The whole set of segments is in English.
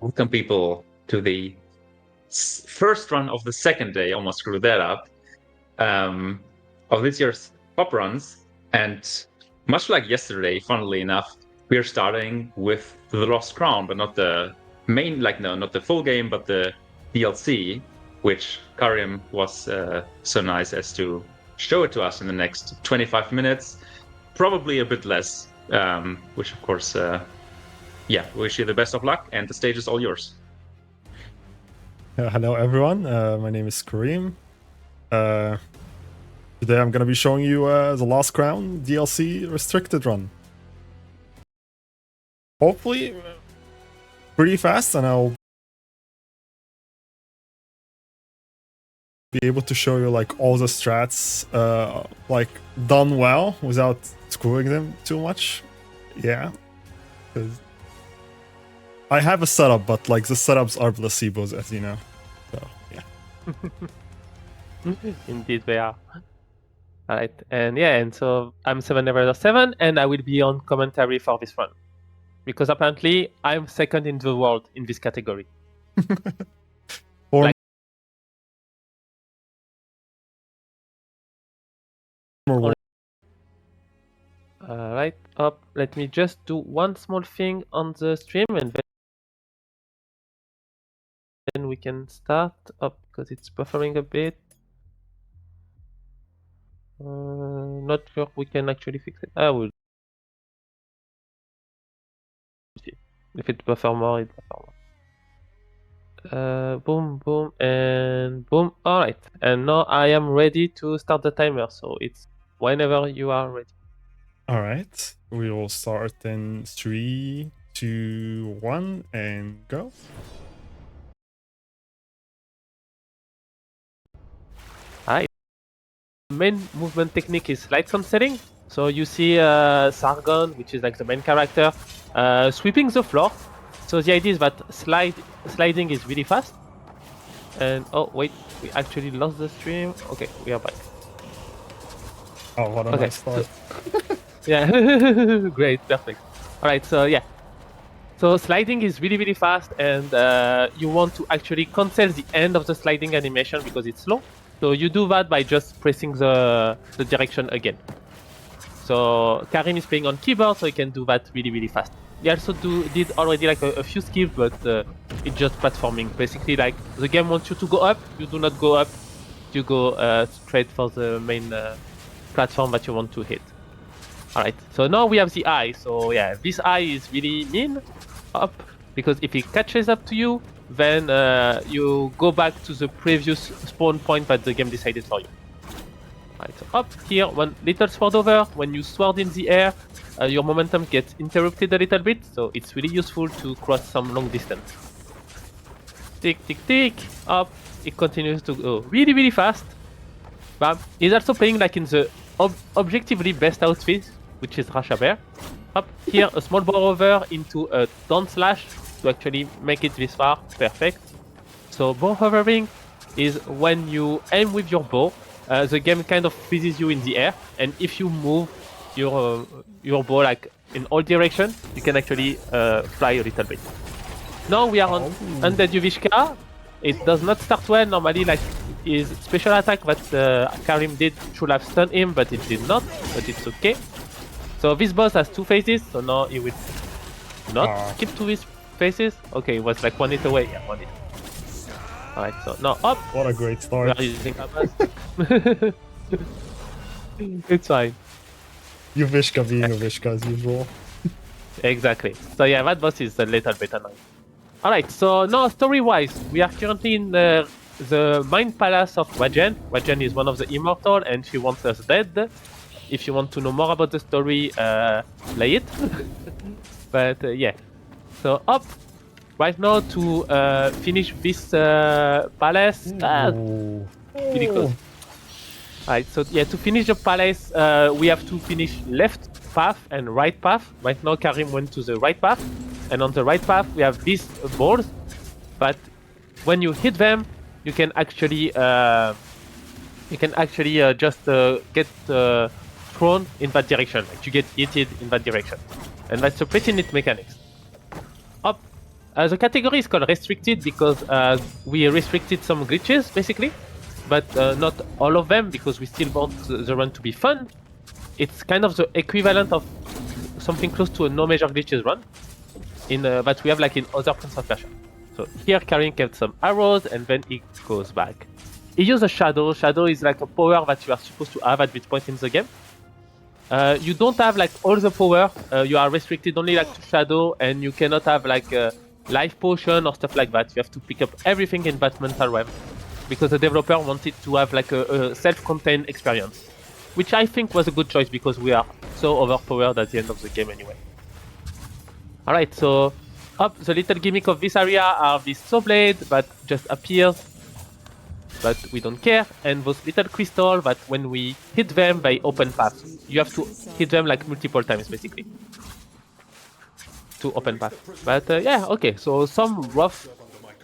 Welcome, people, to the first run of the second day. Almost screwed that up. Of this year's PoPRuns, and much like yesterday, funnily enough, we are starting with the Lost Crown, but not the main, not the full game, but the DLC, which Karim was so nice as to show it to us in the next 25 minutes, probably a bit less. Which, of course, wish you the best of luck, and the stage is all yours. Hello everyone, my name is Karim. Today I'm gonna be showing you the Lost Crown DLC restricted run. Hopefully pretty fast, and I'll be able to show you like all the strats like done well without screwing them too much. Yeah, 'cause I have a setup, but like the setups are placebos, as you know. So yeah. Indeed, they are. Alright, and so I'm 7Never7, and I will be on commentary for this run. Because apparently, I'm second in the world in this category. Alright, let me just do one small thing on the stream, and then we can start up because it's buffering a bit. Not sure we can actually fix it. I will see. If it buffer more, it buffer more. Boom, boom, and boom. Alright, and now I am ready to start the timer, so it's whenever you are ready. Alright, we will start in 3, 2, 1, and go. Hi. Main movement technique is light sound setting. So you see Sargon, which is like the main character, sweeping the floor. So the idea is that sliding is really fast. And oh wait, we actually lost the stream. Okay, we are back. Oh, what a nice start. Yeah, great, perfect. Alright, so yeah. So sliding is really fast, and you want to actually cancel the end of the sliding animation because it's slow. So you do that by just pressing the direction again. So Karim is playing on keyboard, so he can do that really fast. He also did already like a few skills, but it's just platforming. Basically, like the game wants you to go up, you do not go up, you go straight for the main platform that you want to hit. Alright, so now we have the eye. So yeah, this eye is really mean up, because if it catches up to you, then you go back to the previous spawn point that the game decided for you. Alright, so up here, one little sword over. When you sword in the air, your momentum gets interrupted a little bit, so it's really useful to cross some long distance. Tick, tick, tick, up. It continues to go really fast. But he's also playing like in the objectively best outfit, which is Rasha Bear. Up here, a small bow over into a down slash to actually make it this far. Perfect. So bow hovering is when you aim with your bow, the game kind of freezes you in the air, and if you move your bow like in all directions, you can actually fly a little bit. Now we are on Undead Yuvishka. It does not start well. Normally, like his special attack that Karim did should have stunned him, but it did not. But it's okay. So this boss has two phases, so now he will not skip to his phases. Okay, it was like 1 hit away. Yeah, 1 hit. Alright, so now up. What a great start. We are using It's fine. Yuvishka being Yuvishka as usual. Exactly. So yeah, that boss is a little bit annoying. Alright, so now story-wise, we are currently in the Mind Palace of Wajen. Wajen is one of the immortal, and she wants us dead. If you want to know more about the story, play it. But yeah, so up right now to finish this palace. Really close. Alright, so yeah, to finish the palace, we have to finish left path and right path. Right now, Karim went to the right path, and on the right path we have these balls. But when you hit them, you can actually just get thrown in that direction. Like you get hit in that direction, and that's a pretty neat mechanics. Up, The category is called restricted because we restricted some glitches basically, but not all of them because we still want the run to be fun. It's kind of the equivalent of something close to a no major glitches run in that we have like in other Prince of Persia. So here Karim kept some arrows and then he goes back. He used a shadow. Shadow is like a power that you are supposed to have at this point in the game. You don't have like all the power. You are restricted only like to shadow, and you cannot have like a life potion or stuff like that. You have to pick up everything in that mental realm because the developer wanted to have like a self-contained experience, which I think was a good choice because we are so overpowered at the end of the game anyway. Alright, so up the little gimmick of this area are these saw blade that just appears, but we don't care, and those little crystals that when we hit them they open paths. You have to hit them like multiple times basically to open path. But yeah, okay, so some rough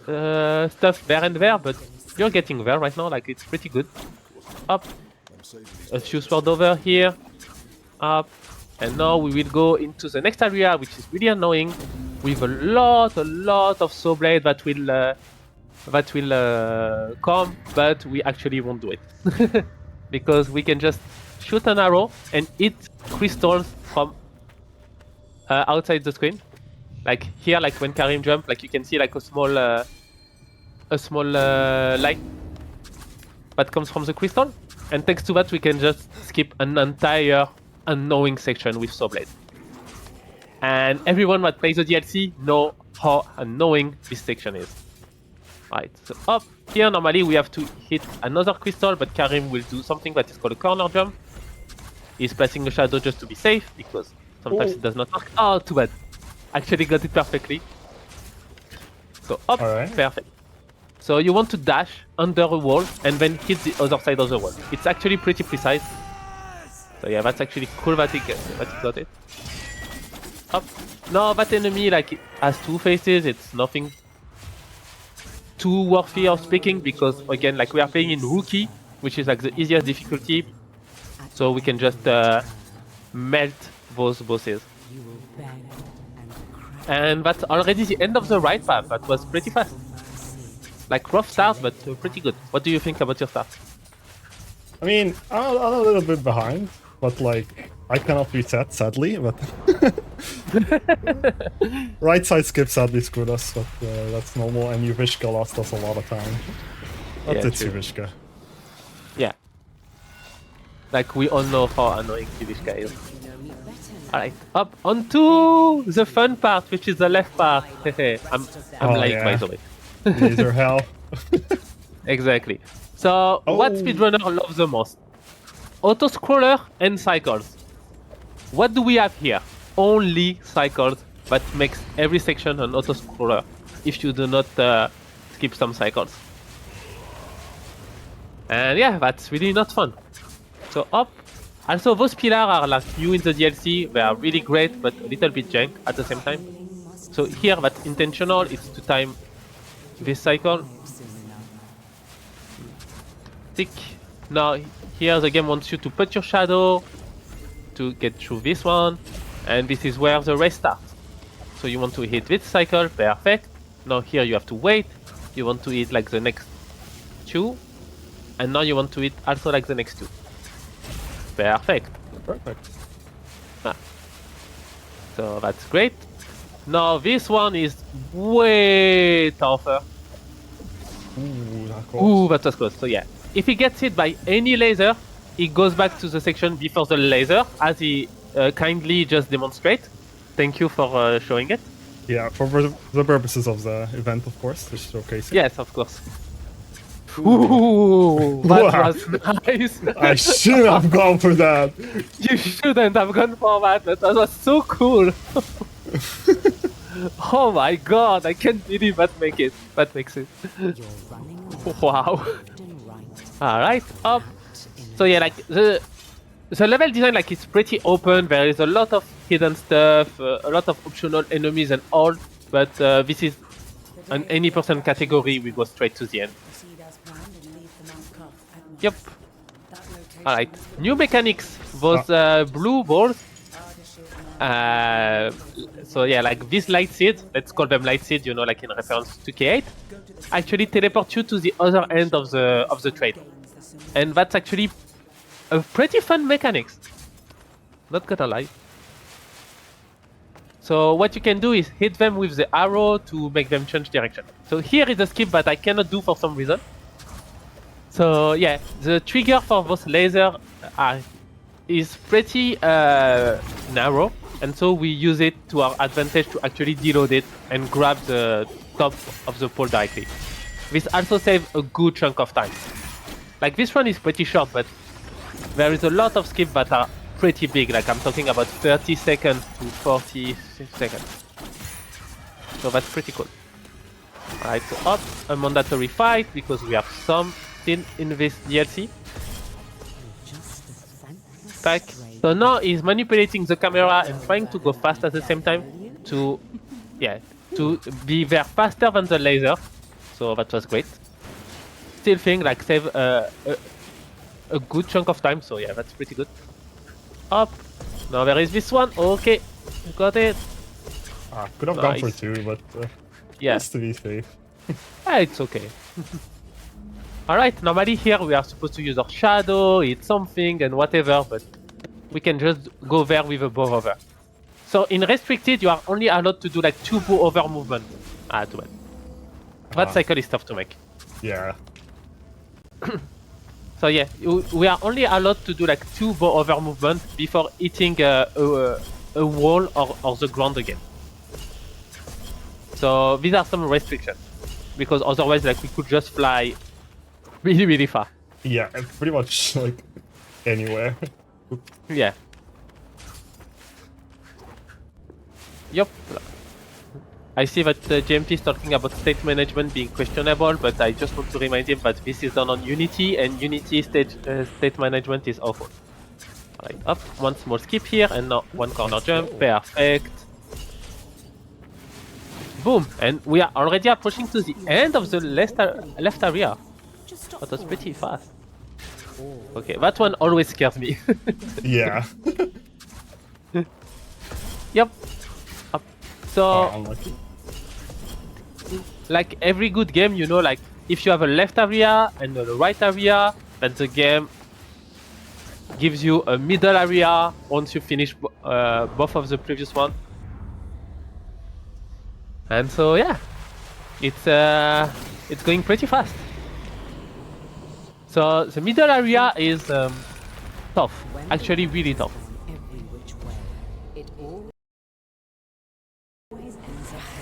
stuff there and there, but you're getting there right now, like it's pretty good. Up, a few sword over here, up, and now we will go into the next area, which is really annoying, with a lot of saw blade that will come, but we actually won't do it because we can just shoot an arrow and hit crystals from outside the screen. Like here, like when Karim jump, like you can see like a small light that comes from the crystal, and thanks to that we can just skip an entire unknowing section with saw blade. And everyone that plays the DLC know how annoying this section is. Right, so up here normally we have to hit another crystal, but Karim will do something that is called a corner jump. He's placing a shadow just to be safe because sometimes it does not work. Oh, too bad. Actually got it perfectly. So up, perfect. So you want to dash under a wall and then hit the other side of the wall. It's actually pretty precise. So yeah, that's actually cool that he got it. Up. No, that enemy like has two faces. It's nothing too worthy of speaking because again, like we are playing in Rookie, which is like the easiest difficulty. So we can just melt those bosses. And that's already the end of the right path. That was pretty fast. Like rough start, but pretty good. What do you think about your start? I mean, I'm a little bit behind, but like I cannot reset sadly. But right side skip sadly screwed us, but that's normal. And Yuvishka lost us a lot of time. But yeah, it's Yuvishka. Yeah. Like we all know how annoying Yuvishka is. Alright, up onto the fun part, which is the left part. I'm lying, by the way. Laser hell. Exactly. So, what speedrunner loves the most? Auto-scroller and cycles. What do we have here? Only cycles that makes every section an auto-scroller if you do not skip some cycles. And yeah, that's really not fun. So up. Also, those pillars are like new in the DLC. They are really great, but a little bit jank at the same time. So here, that's intentional. It's to time this cycle. Tick. Now, here the game wants you to put your shadow to get through this one. And this is where the race starts. So you want to hit this cycle. Perfect. Now here you have to wait. You want to hit like the next two. And now you want to hit also like the next two. Perfect. Perfect. So that's great. Now this one is way tougher. Ooh, that was close. So yeah, if he gets hit by any laser, he goes back to the section before the laser, as he kindly just demonstrate. Thank you for showing it. Yeah, for the purposes of the event, of course, just showcasing. Yes, of course. Ooh, that was nice. I should have gone for that. You shouldn't have gone for that, but that was so cool. Oh my god, I can't believe that makes it. Wow. Alright, up. So yeah, like the level design, like it's pretty open. There is a lot of hidden stuff, a lot of optional enemies and all, but this is an any person category. We go straight to the end. Yep. Alright. New mechanics. Those blue balls So yeah, like these light seeds, let's call them light seeds, you know, like in reference to K8, actually teleport you to the other end of the trade, and that's actually a pretty fun mechanics. Not gonna lie. So what you can do is hit them with the arrow to make them change direction. So here is a skip that I cannot do for some reason. So yeah, the trigger for those lasers is pretty narrow, and so we use it to our advantage to actually deload it and grab the top of the pole directly. This also saves a good chunk of time. Like this one is pretty short, but there is a lot of skips that are pretty big, like I'm talking about 30 seconds to 40 seconds. So that's pretty cool. Alright, so up a mandatory fight because we have some still in this DLC. Back. So now he's manipulating the camera and trying to go fast at the same time to be there faster than the laser. So that was great. Still think like save a good chunk of time, so yeah, that's pretty good. Up. Now there is this one. Okay, got it. Could have gone for 2, but yeah, just to be safe. It's okay. Alright, normally here we are supposed to use our shadow, hit something and whatever, but we can just go there with a bow over. So in restricted, you are only allowed to do like 2 bow over movement. Too bad. That cycle is tough to make. Yeah. So yeah, we are only allowed to do like 2 bow over movement before hitting a wall or the ground again. So these are some restrictions, because otherwise like we could just fly really, really far. Yeah, pretty much like anywhere. Yeah. Yup. I see that JMT is talking about state management being questionable, but I just want to remind him that this is done on Unity, and Unity state management is awful. Alright, up, one small skip here, and now one corner jump, perfect. Boom, and we are already approaching to the end of the left area. That was pretty fast. Okay, that one always scares me. Yeah. Yep. Up. So, Unlucky. like every good game, you know, like if you have a left area and a right area, then the game gives you a middle area once you finish both of the previous one. And so yeah, it's going pretty fast. So the middle area is tough, actually really tough.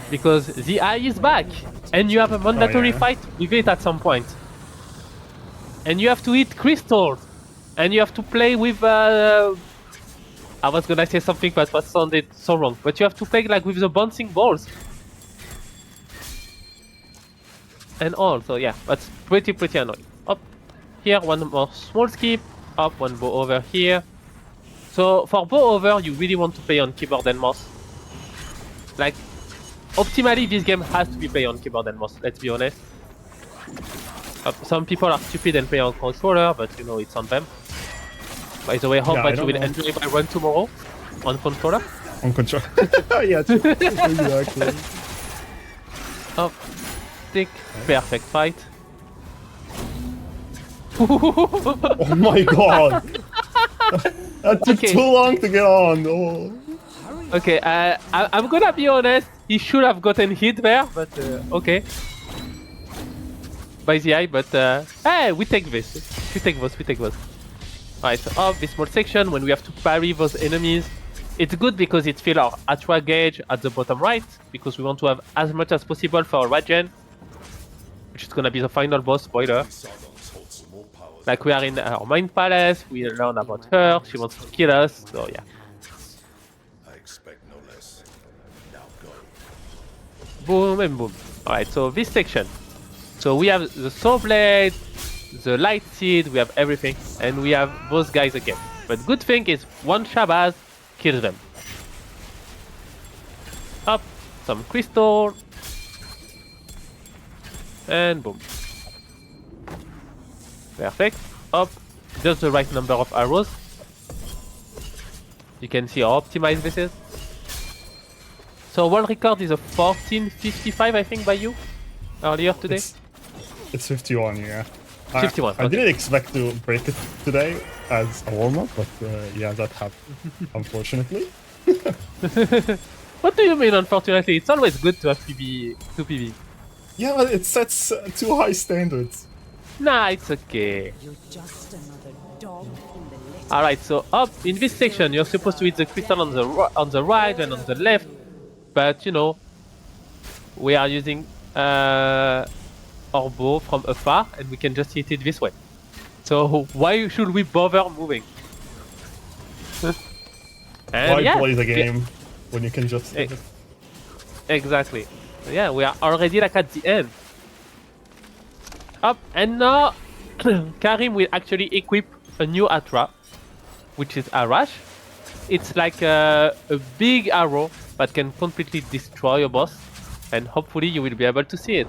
Because the eye is back, and you have a mandatory fight with it at some point. And you have to eat crystals, and you have to play with I was gonna say something but that sounded so wrong, but you have to play like with the bouncing balls. And all, so yeah, that's pretty annoying. Up here, one more small skip, up, one bow over here. So for bow over, you really want to play on keyboard and mouse. Like, optimally, this game has to be played on keyboard and mouse, let's be honest. Some people are stupid and play on controller, but you know, it's on them. By the way, hope that you will enjoy my run tomorrow on controller. On controller. Yeah, exactly. Up, stick, perfect fight. Oh my god! That took too long to get on. Oh. Okay, I'm gonna be honest, he should have gotten hit there, but okay. By the eye, but hey, we take this. We take those. Alright, so up this small section, when we have to parry those enemies, it's good because it fills our Atra gauge at the bottom right, because we want to have as much as possible for Rajen, which is gonna be the final boss, spoiler. Like, we are in her mind palace, we learn about her, she wants to kill us, so yeah. I expect no less. Now go. Boom and boom. Alright, so this section. So we have the saw blade, the light seed, we have everything, and we have those guys again. But good thing is, one Shabazz kills them. Up, some crystal, and boom. Perfect. Up, just the right number of arrows. You can see how optimized this is. So world record is a 14:55, I think, by you earlier today. It's 51, yeah. 51. I Okay. didn't expect to break it today as a warm-up, but yeah, that happened, unfortunately. What do you mean, unfortunately? It's always good to have PB. Yeah, but it sets too high standards. Nah, it's okay. You're just another dog in the litter. Alright, so up in this section, you're supposed to hit the crystal on the right and on the left, but you know, we are using our bow from afar, and we can just hit it this way. So why should we bother moving? And Why yeah, play the game when you can just... exactly. So yeah, we are already like at the end. Up, and now Karim will actually equip a new Atra, which is Arash. It's like a big arrow that can completely destroy a boss, and hopefully you will be able to see it.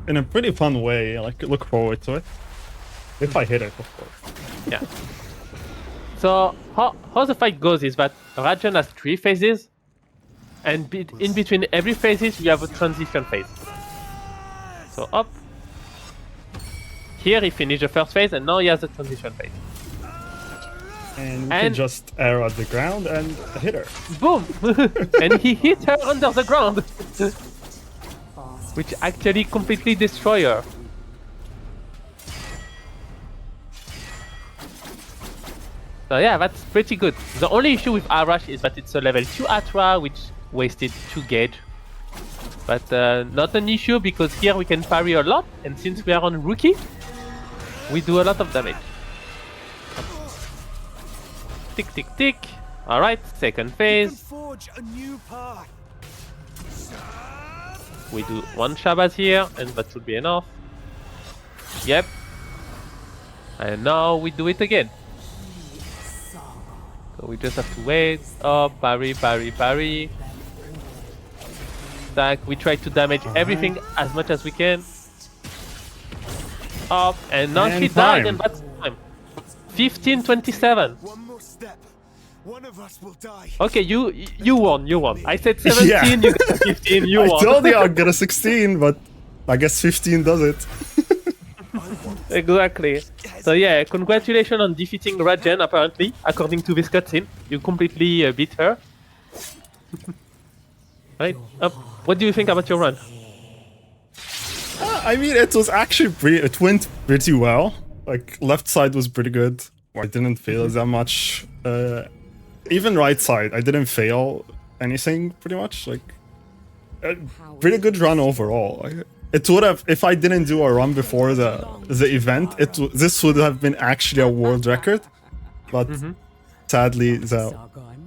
In a pretty fun way, like, look forward to it. If I hit it, of course. Yeah. So how the fight goes is that Rajan has 3 phases, and in between every phases you have a transition phase. So up. Here he finished the first phase, and now he has a transition phase. And we can just arrow at the ground and hit her. Boom! And he hit her under the ground, which actually completely destroyed her. So yeah, that's pretty good. The only issue with Arash is that it's a level 2 Atra, which wasted 2 gauge. But not an issue, because here we can parry a lot, and since we are on Rookie, we do a lot of damage. Tick, tick, tick. Alright, second phase. Forge a new path. We do 1 Shabazz here, and that should be enough. Yep. And now we do it again. So we just have to wait. Oh, parry, parry, parry. Stack. We try to damage everything as much as we can. Up, and now And she died, time. and that's time. 15:27. One more step. One of us will die. Okay, you won. I said 17, Yeah. you got 15, you I won. told you I'd get a 16, but I guess 15 does it. Exactly. So yeah, congratulations on defeating Rajan, apparently, according to this cutscene. You completely beat her. Right, up. What do you think about your run? I mean, it was actually it went pretty well. Like, left side was pretty good. I didn't fail that much. Even right side, I didn't fail anything, pretty much. Like, a pretty good run overall. It would have, if I didn't do a run before the event, this would have been actually a world record. But sadly, the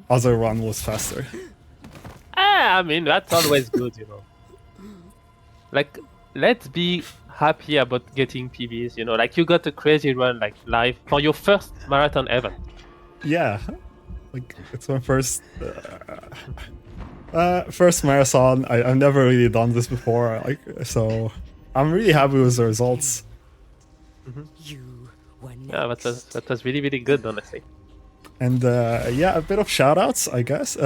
other run was faster. I mean, that's always good, you know. Like, let's be happy about getting PBs, you know. Like, you got a crazy run, like, live for your first marathon event. Yeah, like, it's my first first marathon. I've never really done this before, like, so I'm really happy with the results. You were Yeah, that was really, really good, honestly. And yeah, a bit of shoutouts, I guess.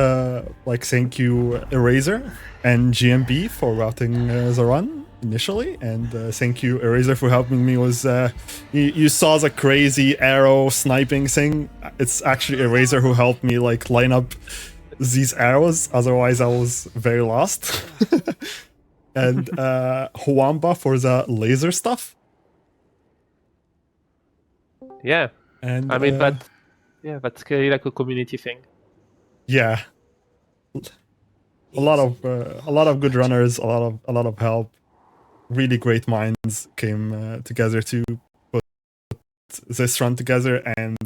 Like, thank you, Eraser and GMB for routing the run initially, and thank you, Eraser, for helping me with. You saw the crazy arrow sniping thing. It's actually Eraser who helped me like line up these arrows. Otherwise, I was very lost. And Huamba for the laser stuff. Yeah, And I mean, that's clearly like a community thing. yeah, a lot of good runners, a lot of help. Really great minds came together to put this run together, and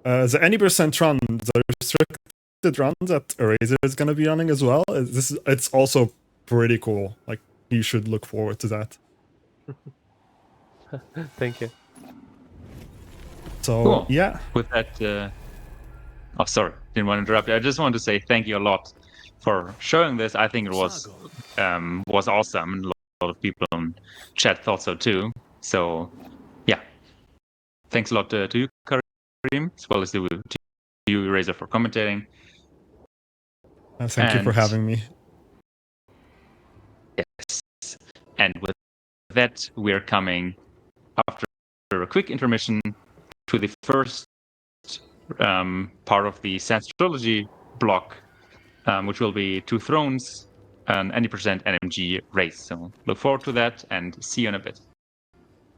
the any percent run, the restricted run that Eraser is gonna be running as well. It's also pretty cool. Like, you should look forward to that. Thank you. So Cool. yeah, With that, oh, sorry, didn't want to interrupt you. I just want to say thank you a lot for showing this. I think it was awesome, and a lot of people in chat thought so too. So, yeah, thanks a lot to you, Karim, as well as to you, Eraser, for commentating. Thank you for And- having me. Yes. And with that, we're coming after a quick intermission to the first part of the Sans Trilogy block, which will be Two Thrones, an any % NMG race. So look forward to that and see you in a bit.